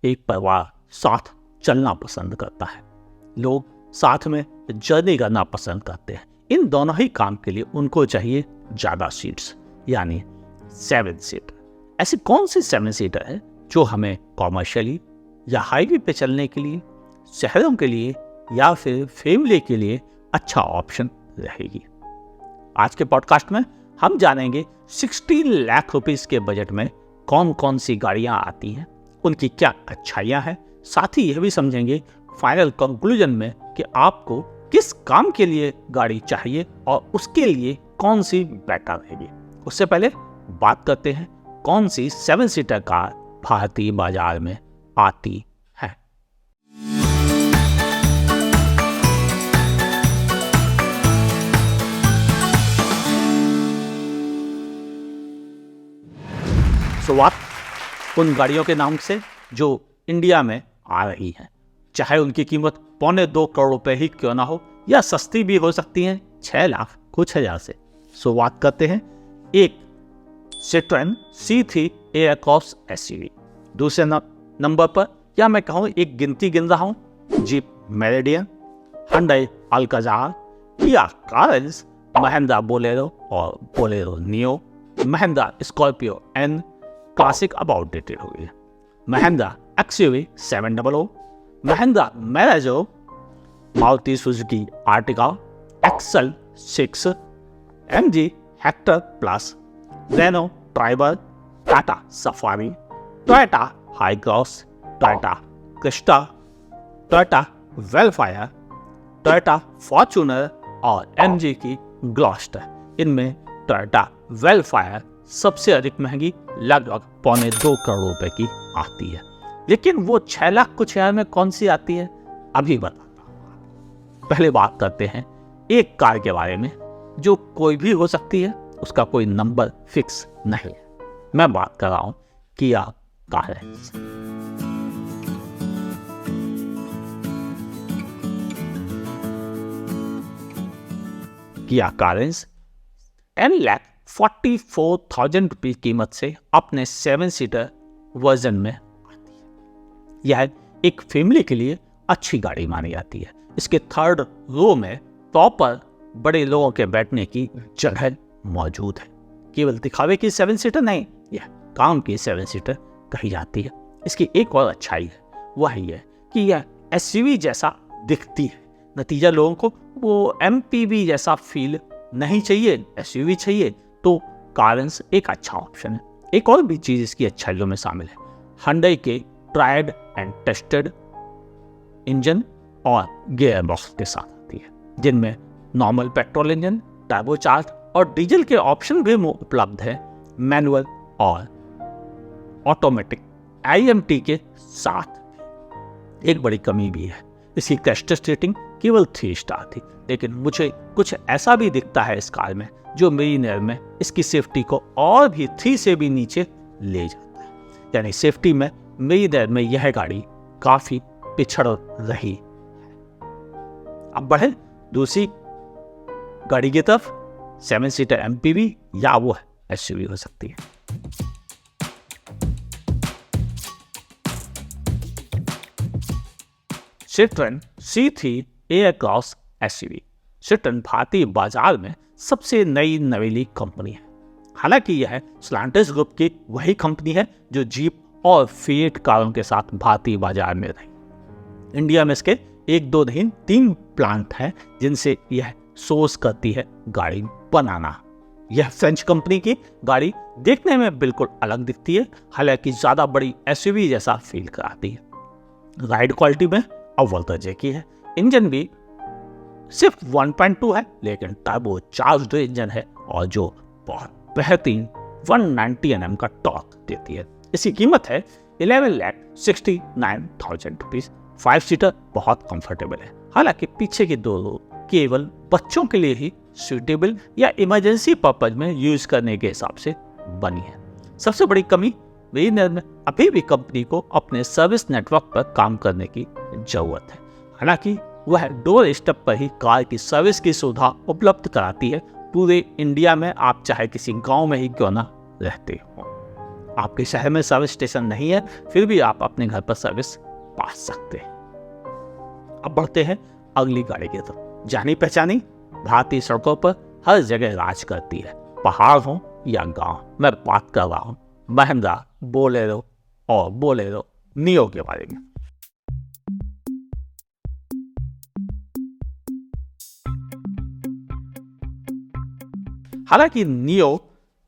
एक परिवार साथ चलना पसंद करता है, लोग साथ में जर्नी करना पसंद करते हैं। इन दोनों ही काम के लिए उनको चाहिए ज़्यादा सीट्स, यानी 7 सीटर। ऐसी कौन सी 7 सीटर है जो हमें कॉमर्शियली या हाईवे पे चलने के लिए, शहरों के लिए या फिर फैमिली के लिए अच्छा ऑप्शन रहेगी? आज के पॉडकास्ट में हम जानेंगे 16 लाख रुपीस के बजट में कौन कौन सी गाड़ियां आती हैं, उनकी क्या अच्छाइयां हैं। साथ ही यह भी समझेंगे फाइनल कंक्लूजन में कि आपको किस काम के लिए गाड़ी चाहिए और उसके लिए कौन सी बेटर रहेगी। उससे पहले बात करते हैं कौन सी 7 सीटर कार भारतीय बाजार में आती है। शुरुआत उन गाड़ियों के नाम से जो इंडिया में आ रही हैं, चाहे उनकी कीमत 2.25 करोड़ रुपए ही क्यों ना हो या सस्ती भी हो सकती हैं 6 लाख कुछ हजार से। शुरुआत करते हैं एक सिट्रोएन C3 एयरक्रॉस SUV। दूसरे नंबर पर या मैं कहूँ एक गिनती गिन रहा हूँ Jeep Meridian, hyundai Alcazar, Kia Carens, Mahindra Bolero और Bolero Neo, Mahindra Scorpio N classic अब आउटडेटेड हो गई है, Mahindra XUV 700, Mahindra Marazzo, Maruti Suzuki Ertiga, XL 6, MG Hector Plus, Renault Triber, Tata Safari, Toyota Hycross, Toyota Crysta, Toyota Vellfire, Toyota Fortuner और MG की Gloster. इनमें Toyota Vellfire सबसे अधिक महंगी, लगभग 2.25 करोड़ रुपए की आती है। लेकिन वो 6 लाख कुछ हजार में कौन सी आती है अभी बताता हूं। पहले बात करते हैं एक कार के बारे में जो कोई भी हो सकती है, उसका कोई नंबर फिक्स नहीं है। मैं बात कर रहा हूं किया कारेंस। किया कारेंस 10,44,000 रुपये कीमत से अपने 7 सीटर वर्जन में आती है। यह एक फैमिली के लिए अच्छी गाड़ी मानी जाती है। इसके थर्ड रो में प्रॉपर बड़े लोगों के बैठने की जगह मौजूद है। केवल दिखावे की 7 सीटर नहीं, यह काम की 7 सीटर कही जाती है। इसकी एक और अच्छाई है, वह है कि यह SUV जैसा दिखती है। नतीजा लोगों को वो MPV जैसा फील नहीं चाहिए, SUV चाहिए, तो कारेंस एक अच्छा ऑप्शन है। एक और भी चीज इसकी अच्छाइयों में शामिल है, hyundai के ट्राइड एंड टेस्टेड इंजन और गियर बॉक्स के साथ आती है, जिनमें नॉर्मल पेट्रोल इंजन, टर्बोचार्ज और डीजल के ऑप्शन भी उपलब्ध है, मैनुअल और ऑटोमेटिक IMT के साथ। एक बड़ी कमी भी है, इसकी क्रैश रेटिंग केवल 3 स्टार थी, लेकिन मुझे कुछ ऐसा भी दिखता है इस कार में जो मेरी नज़र में इसकी सेफ्टी को और भी 3 से भी नीचे ले जाता है। यानी सेफ्टी में मेरी नज़र में यह गाड़ी काफी पिछड़ रही है। अब बढ़े दूसरी गाड़ी की तरफ, 7 सीटर MPV या वो SUV हो सकती है। Citroen C3 Aircross SUV। Citroen भारतीय बाजार में सबसे नई नवेली कंपनी है। हालांकि यह स्लांटिस ग्रुप की वही कंपनी है जो जीप और फिएट कारों के साथ भारतीय बाजार में रही। इंडिया में इसके 1-2 नहीं 3 प्लांट हैं जिनसे यह सोर्स करती है गाड़ी बनाना। यह फ्रेंच कंपनी की गाड़ी देखने में बिल्कुल अलग दिखती है, हालांकि ज्यादा बड़ी SUV जैसा फील कराती है। राइड क्वालिटी में अव्वल दर्जे की है। इंजन भी सिर्फ 1.2 है, लेकिन टर्बो चार्ज्ड इंजन है और जो बहुत बेहतरीन 190 Nm का टॉर्क देती है। इसकी कीमत है 11,69,000 रुपीज। 5 सीटर बहुत कंफर्टेबल है। हालांकि पीछे की 2 रो केवल बच्चों के लिए ही सूटेबल या इमरजेंसी पर्पज में यूज करने के हिसाब से बनी है। सबसे बड़ी कमी मेरी नजर में अभी भी कंपनी को अपने सर्विस नेटवर्क पर काम करने की जरूरत है। हालांकि वह डोर स्टेप पर ही कार की सर्विस की सुविधा उपलब्ध कराती है, पूरे इंडिया में, आप चाहे किसी गांव में ही क्यों ना रहते हो। आपके शहर में सर्विस स्टेशन नहीं है, फिर भी आप अपने घर पर सर्विस पा सकते हैं। अब बढ़ते हैं अगली गाड़ी की तरफ। जानी पहचानी भारतीय सड़कों पर हर जगह राज करती है, पहाड़ हो या गांव। मैं बात कर रहा हूं महिंद्रा बोलेरो और बोलेरो नियो के बारे में। हालांकि नियो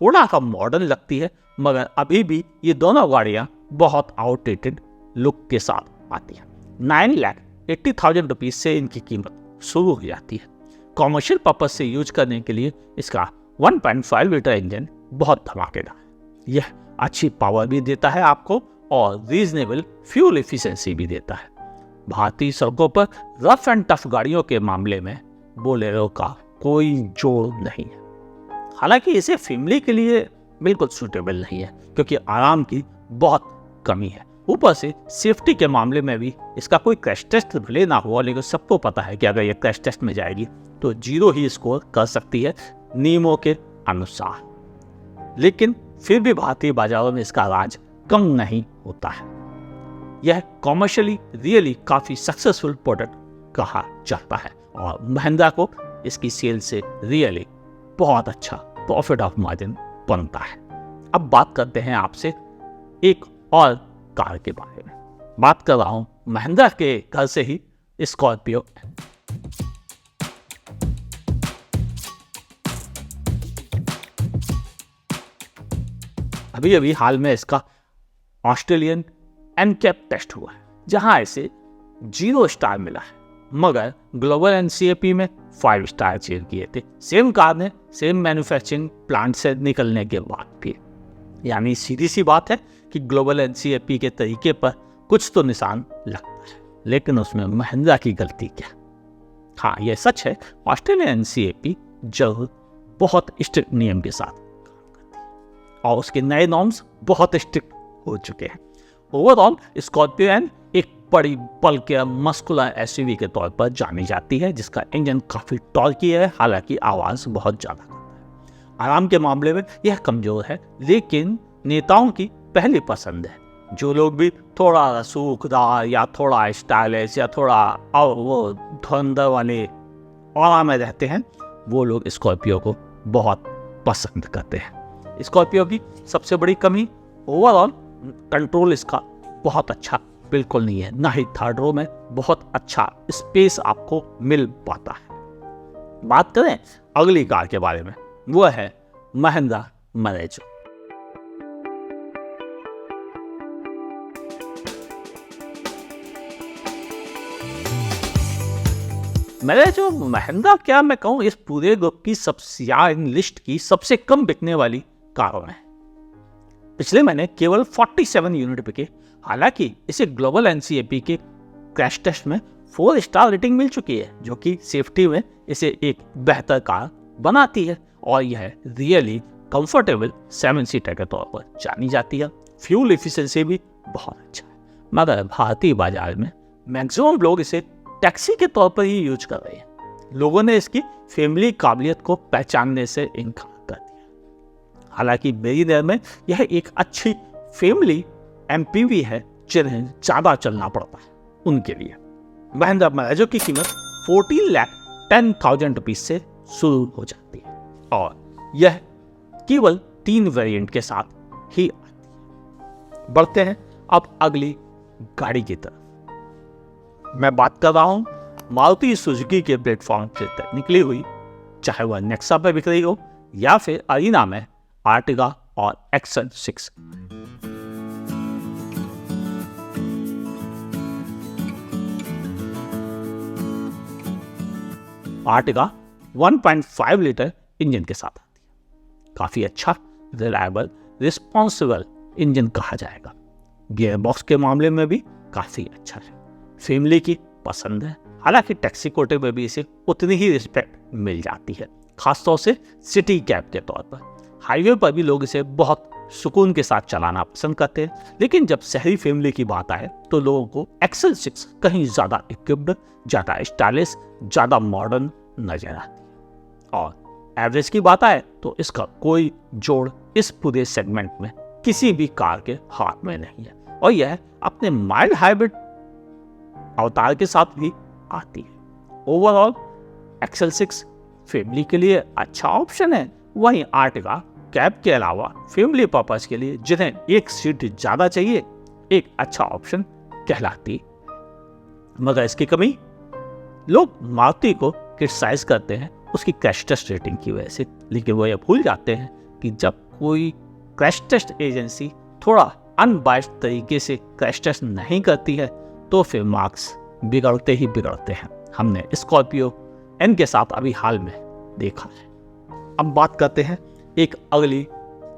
थोड़ा सा मॉडर्न लगती है, मगर अभी भी ये दोनों गाड़ियां बहुत आउटडेटेड लुक के साथ आती हैं। 9,80,000 रुपीज से इनकी कीमत शुरू हो जाती है। कॉमर्शियल पर्पज से यूज करने के लिए इसका 1.5 लीटर इंजन बहुत धमाकेदार है। यह अच्छी पावर भी देता है आपको और रीजनेबल फ्यूल एफिशिएंसी भी देता है। भारतीय सड़कों पर रफ एंड टफ गाड़ियों के मामले में बोलेरो का कोई जोड़ नहीं है। हालांकि इसे फैमिली के लिए बिल्कुल सूटेबल नहीं है, क्योंकि आराम की बहुत कमी है। ऊपर से सेफ्टी के मामले में भी इसका कोई क्रैश टेस्ट भले ना हुआ, लेकिन सबको पता है कि अगर ये क्रैश टेस्ट में जाएगी तो 0 ही स्कोर कर सकती है नियमों के अनुसार। लेकिन फिर भी भारतीय बाजारों में इसका राज कम नहीं होता है। यह कॉमर्शियली रियली काफी सक्सेसफुल प्रोडक्ट कहा जाता है और महिंद्रा को इसकी सेल से रियली बहुत अच्छा प्रॉफिट ऑफ मार्जिन बनता है। अब बात करते हैं आपसे एक और कार के बारे में। बात कर रहा हूं महिंद्रा के घर से ही स्कॉर्पियो। अभी अभी हाल में इसका ऑस्ट्रेलियन एनकैप टेस्ट हुआ है, जहां इसे 0 स्टार मिला है, मगर ग्लोबल एनसीएपी में 5 स्टार चेयर किए थे। सेम कार ने सेम मैन्युफैक्चरिंग प्लांट से निकलने के बाद भी। यानी सीधी सी बात है कि ग्लोबल एनसीएपी के तरीके पर कुछ तो निशान लगता है, लेकिन उसमें महिंद्रा की गलती क्या? हाँ, यह सच है, ऑस्ट्रेलियन एनसीएपी जरूर बहुत स्ट्रिक्ट नियम के साथ काम करती है और उसके नए नॉर्म्स बहुत स्ट्रिक्ट हो चुके हैं। ओवरऑल स्कॉर्पियो एन एक बड़ी बल्कि मस्कुलर एसयूवी के तौर पर जानी जाती है, जिसका इंजन काफी टॉर्की है, हालांकि आवाज बहुत ज्यादा करता है। आराम के मामले में यह कमजोर है, लेकिन नेताओं की पहली पसंद है। जो लोग भी थोड़ा सूखदार या थोड़ा स्टाइलिश या थोड़ा और वो धुरंधर वाले ऑरा में रहते हैं, वो लोग स्कॉर्पियो को बहुत पसंद करते हैं। स्कॉर्पियो की सबसे बड़ी कमी ओवरऑल कंट्रोल इसका बहुत अच्छा बिल्कुल नहीं है, ना ही थर्ड रो में बहुत अच्छा स्पेस आपको मिल पाता है। बात करें अगली कार के बारे में, वो है महिंद्रा मरेजो। मरेजो महिंद्रा क्या मैं कहूं, इस पूरे ग्रुप की लिस्ट की सबसे कम बिकने वाली कारों में। पिछले महीने केवल 47 यूनिट बिके। हालांकि इसे ग्लोबल एनसीएपी के क्रैश टेस्ट में 4 स्टार रेटिंग मिल चुकी है, जो कि सेफ्टी में इसे एक बेहतर कार बनाती है और यह रियली कंफर्टेबल 7 सीटर के तौर पर जानी जाती है। फ्यूल एफिशिएंसी भी बहुत अच्छा है, मगर भारतीय बाजार में मैक्सिमम लोग इसे टैक्सी के तौर पर ही यूज कर रहे हैं। लोगों ने इसकी फैमिली काबिलियत को पहचानने से इनकार कर दिया। हालांकि मेरी नज़र में यह एक अच्छी फैमिली एमपीवी है, जिन्हें ज्यादा चलना पड़ता है उनके लिए। महिंद्रा मरेजो की कीमत 14,10,000 रुपीज से शुरू हो जाती है और यह केवल 3 वेरिएंट के साथ ही आती है। बढ़ते हैं अब अगली गाड़ी की तरफ। मैं बात कर रहा हूं मारुति सुजुकी के प्लेटफॉर्म से निकली हुई, चाहे वह नेक्सा पे बिक रही हो या फिर अरीना में आर्टिगा और एक्सन 6। आर्टिगा 1.5 लीटर इंजन के साथ आती है। काफी अच्छा, रिलायबल, रिस्पॉन्सिबल इंजन कहा जाएगा। गियर बॉक्स के मामले में भी काफी अच्छा है, फैमिली की पसंद है। हालांकि टैक्सी कोटे में भी इसे उतनी ही रिस्पेक्ट मिल जाती है, खासतौर से सिटी कैब के तौर पर। हाईवे पर भी लोग इसे बहुत सुकून के साथ चलाना पसंद करते हैं, लेकिन जब शहरी फैमिली की बात आए तो लोगों को एक्सेल 6 कहीं ज्यादा इक्विप्ड, ज्यादा स्टाइलिश, ज्यादा मॉडर्न नजर आती है। और एवरेज की बात आए तो इसका कोई जोड़ इस पूरे सेगमेंट में किसी भी कार के हाथ में नहीं है, और यह अपने माइल्ड हाइब्रिड अवतार के साथ भी आती है। ओवरऑल एक्सेल 6 फैमिली के लिए अच्छा ऑप्शन है। वहीं आर्टिगा कैब के अलावा फैमिली पर्पस के लिए जिन्हें एक सीट ज्यादा चाहिए, एक अच्छा ऑप्शन कहलाती। मगर इसकी कमी, लोग मारुति को क्रिटिसाइज करते हैं उसकी क्रैश टेस्ट रेटिंग की वजह से, लेकिन वो ये भूल जाते हैं कि जब कोई क्रैश टेस्ट एजेंसी थोड़ा अनबायस्ड तरीके से क्रैश टेस्ट नहीं करती है तो फिर मार्क्स बिगड़ते ही बिगड़ते हैं। हमने स्कॉर्पियो एन के साथ अभी हाल में देखा है। अब बात करते हैं एक अगली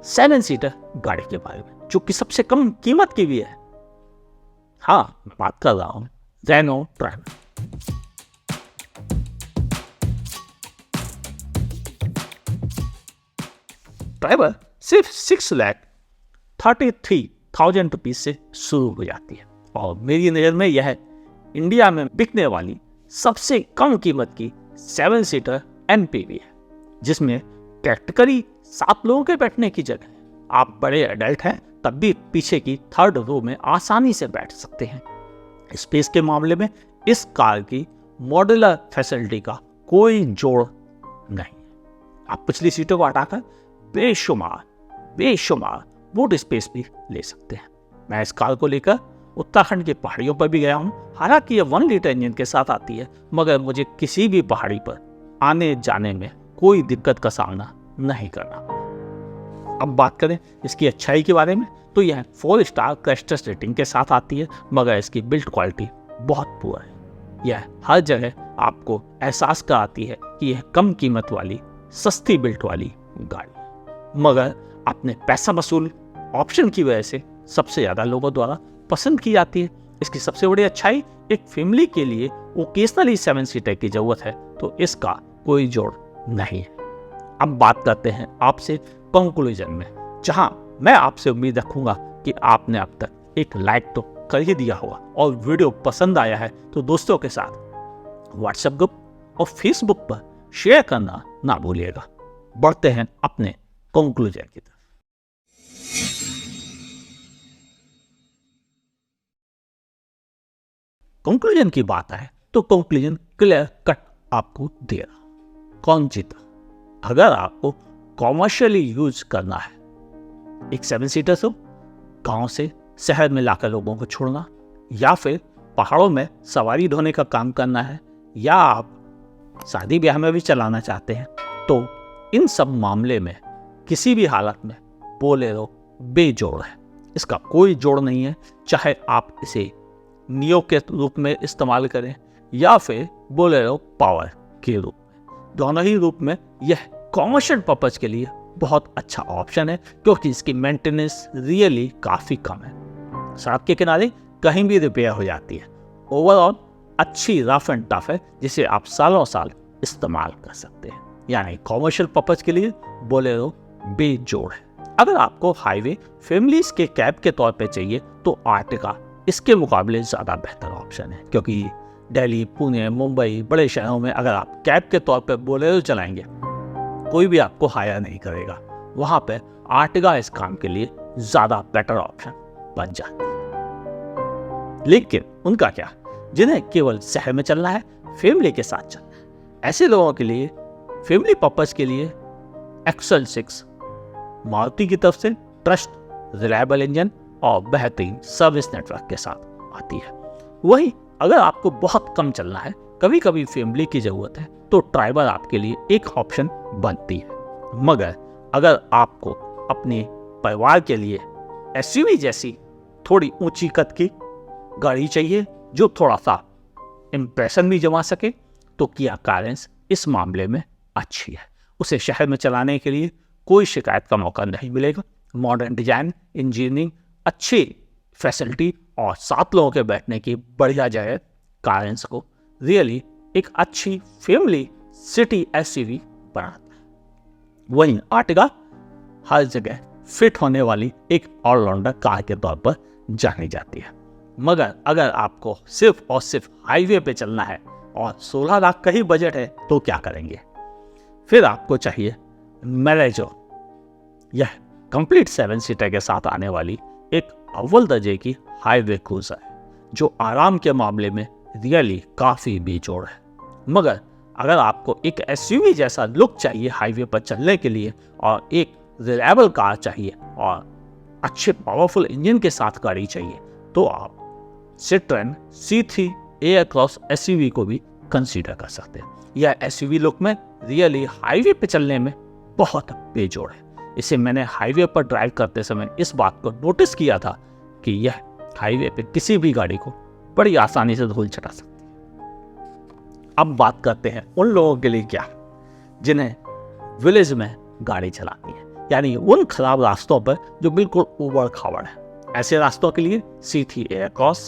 7 सीटर गाड़ी के बारे में, जो कि सबसे कम कीमत की भी है। हाँ, मैं बात कर रहा हूं रेनो ट्राइबर। ट्राइबर सिर्फ 6,33,000 रुपीज से शुरू हो जाती है, और मेरी नज़र में यह इंडिया में बिकने वाली सबसे कम कीमत की 7 सीटर एमपीवी है, जिसमें प्रैक्टिकली 7 लोगों के बैठने की जगह है। आप बड़े एडल्ट हैं तब भी पीछे की 3rd रो में आसानी से बैठ सकते हैं। स्पेस के मामले में इस कार की मॉड्यूलर फैसिलिटी का कोई जोड़ नहीं। आप पिछली सीटों को हटाकर बेशुमार बूट स्पेस भी ले सकते हैं। मैं इस कार को लेकर उत्तराखंड की पहाड़ियों पर भी गया हूं। हालांकि यह 1 लीटर इंजन के साथ आती है, मगर मुझे किसी भी पहाड़ी पर आने जाने में कोई दिक्कत का सामना नहीं करना। अब बात करें इसकी अच्छाई के बारे में, तो यह 4 स्टार क्रैश टेस्ट रेटिंग के साथ आती है, मगर इसकी बिल्ड क्वालिटी बहुत पुअर है। यह हर जगह आपको एहसास कराती है कि यह कम कीमत वाली सस्ती बिल्ट वाली गाड़ी है, मगर अपने पैसा वसूल ऑप्शन की वजह से सबसे ज्यादा लोगों द्वारा पसंद की जाती है। इसकी सबसे बड़ी अच्छाई, एक फैमिली के लिए ओकेजनली 7 सीटर की जरूरत है तो इसका कोई जोड़ नहीं है। अब बात करते हैं आपसे कंक्लूजन में, जहां मैं आपसे उम्मीद रखूंगा कि आपने अब तक एक लाइक तो कर ही दिया होगा, और वीडियो पसंद आया है तो दोस्तों के साथ व्हाट्सएप ग्रुप और फेसबुक पर शेयर करना ना भूलिएगा। बढ़ते हैं अपने कंक्लूजन की तरफ। कंक्लूजन की बात आए तो कंक्लूजन क्लियर कट आपको दे रहा। कौन जीता? अगर आपको कॉमर्शियली यूज करना है एक 7 सीटर तो गांव से शहर में लाकर लोगों को छोड़ना, या फिर पहाड़ों में सवारी ढोने का काम करना है, या आप शादी ब्याह में भी चलाना चाहते हैं, तो इन सब मामले में किसी भी हालत में बोलेरो बेजोड़ है। इसका कोई जोड़ नहीं है, चाहे आप इसे नियो के रूप में इस्तेमाल करें या फिर बोलेरो पावर के रूप में। दोनों ही रूप में यह कॉमर्शियल पर्पज के लिए बहुत अच्छा ऑप्शन है, क्योंकि इसकी मेंटेनेंस रियली काफ़ी कम है। सड़क के किनारे कहीं भी रिपेयर हो जाती है। ओवरऑल अच्छी रफ एंड टफ है, जिसे आप सालों साल इस्तेमाल कर सकते हैं। यानी कॉमर्शियल पर्पज के लिए बोलेरो बेजोड़ है। अगर आपको हाईवे फैमिलीज के कैब के तौर पे चाहिए तो आर्टिगा इसके मुकाबले ज़्यादा बेहतर ऑप्शन है, क्योंकि दिल्ली, पुणे, मुंबई बड़े शहरों में अगर आप कैब के तौर पे बोलेरो चलाएंगे कोई भी आपको हायर नहीं करेगा। वहाँ पे आर्टिगा इस काम के लिए ज़्यादा बेटर ऑप्शन बन जाती है। लेकिन उनका क्या, जिन्हें केवल शहर में चलना है, फैमिली के साथ चलना है, ऐसे लोगों के लिए फैमिली पर्पज के लिए एक्सेल 6 मारुति की तरफ से ट्रस्ट, रिलायबल इंजन और बेहतरीन सर्विस नेटवर्क के साथ आती है। वहीं अगर आपको बहुत कम चलना है, कभी कभी फैमिली की जरूरत है, तो ट्राइबर आपके लिए एक ऑप्शन बनती है। मगर अगर आपको अपने परिवार के लिए एसयूवी जैसी थोड़ी ऊंची कद की गाड़ी चाहिए जो थोड़ा सा इंप्रेशन भी जमा सके, तो किया कारेंस इस मामले में अच्छी है। उसे शहर में चलाने के लिए कोई शिकायत का मौका नहीं मिलेगा। मॉडर्न डिजाइन, इंजीनियरिंग, अच्छी फैसिलिटी और 7 लोगों के बैठने की बढ़िया जगह कारेंस को रियली एक अच्छी फैमिली सिटी एसयूवी बनाता है। वहीं आर्टिगा हर जगह फिट होने वाली एक ऑलराउंडर कार के तौर पर जानी जाती है। मगर अगर आपको सिर्फ और सिर्फ हाईवे पे चलना है और 16 लाख का ही बजट है तो क्या करेंगे? फिर आपको चाहिए मैरेजो। यह कंप्लीट 7 सीटर के साथ आने वाली एक अव्वल दर्जे की हाईवे क्रूजर है, जो आराम के मामले में रियली काफ़ी बेजोड़ है। मगर अगर आपको एक एसयूवी जैसा लुक चाहिए हाईवे पर चलने के लिए, और एक रिलायबल कार चाहिए और अच्छे पावरफुल इंजन के साथ गाड़ी चाहिए, तो आप सिट्रोन C3 एयरक्रॉस एसयूवी को भी कंसीडर कर सकते हैं। यह एसयूवी लुक में रियली हाईवे पे चलने में बहुत बेजोड़ है। इसे मैंने हाईवे पर ड्राइव करते समय इस बात को नोटिस किया था कि यह हाईवे पे किसी भी गाड़ी को बड़ी आसानी से धूल चटा सकती है। अब बात करते हैं उन लोगों के लिए क्या, जिन्हें विलेज में गाड़ी चलानी है, यानी उन खराब रास्तों पर जो बिल्कुल उबड़ खाबड़ है। ऐसे रास्तों के लिए C3 एयरक्रॉस,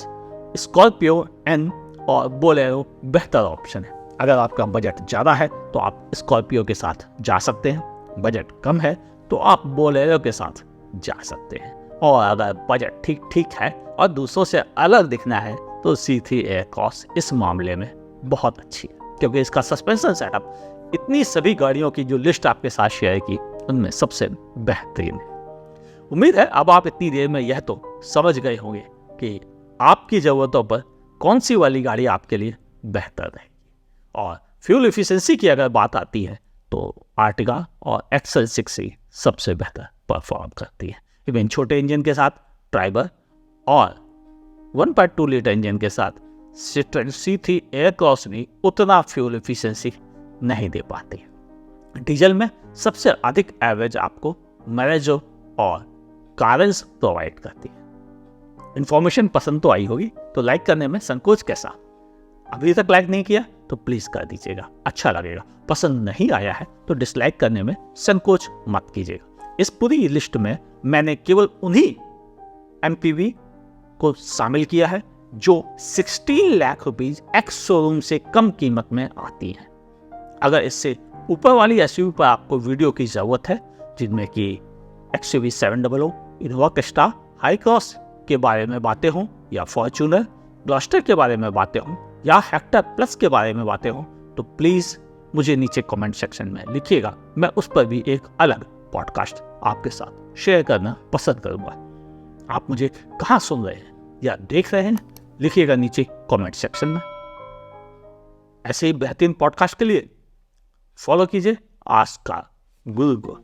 स्कॉर्पियो N और बोलेरो बेहतर ऑप्शन है। अगर आपका बजट ज़्यादा है तो आप स्कॉर्पियो के साथ जा सकते हैं, बजट कम है तो आप बोलेरो के साथ जा सकते हैं, और अगर बजट ठीक ठीक है और दूसरों से अलग दिखना है तो C3 एयरक्रॉस इस मामले में बहुत अच्छी है, क्योंकि इसका सस्पेंशन सेटअप इतनी सभी गाड़ियों की जो लिस्ट आपके साथ शेयर की उनमें सबसे बेहतरीन है। उम्मीद है अब आप इतनी देर में यह तो समझ गए होंगे कि आपकी ज़रूरतों पर कौन सी वाली गाड़ी आपके लिए बेहतर रहेगी। और फ्यूल एफिशिएंसी की अगर बात आती है तो आर्टिगा और XL6 सबसे बेहतर परफॉर्म करती है। इवन छोटे इंजन के साथ ट्राइबर और 1.2 लीटर इंजन के साथ सिट्रोन C3 एयरक्रॉस भी उतना फ्यूल एफिशिएंसी नहीं दे पाती है। डीजल में सबसे अधिक एवरेज आपको मैरेजो और कारंस प्रोवाइड करती है। इंफॉर्मेशन पसंद तो आई होगी, तो लाइक करने में संकोच कैसा? अभी तक लाइक नहीं किया तो प्लीज कर दीजिएगा, अच्छा लगेगा। पसंद नहीं आया है तो डिसलाइक करने में संकोच मत कीजिएगा। इस पूरी लिस्ट में मैंने केवल उन्हीं MPV को शामिल किया है जो 16 लाख रुपीज एक्स शोरूम से कम कीमत में आती हैं। अगर इससे ऊपर वाली एसयूवी पर आपको वीडियो की जरूरत है, जिनमें कि XUV 700, Innova Crysta, high cross के बारे में बातें हों, या फॉर्च्यूनर, ग्लॉस्टर के बारे में बातें हों, या हेक्टर प्लस के बारे में बातें हों, तो प्लीज़ मुझे नीचे कमेंट सेक्शन में लिखिएगा। मैं उस पर भी एक अलग पॉडकास्ट आपके साथ शेयर करना पसंद करूंगा। आप मुझे कहाँ सुन रहे हैं या देख रहे हैं, लिखिएगा नीचे कमेंट सेक्शन में। ऐसे ही बेहतरीन पॉडकास्ट के लिए फॉलो कीजिए आज का गुरु को।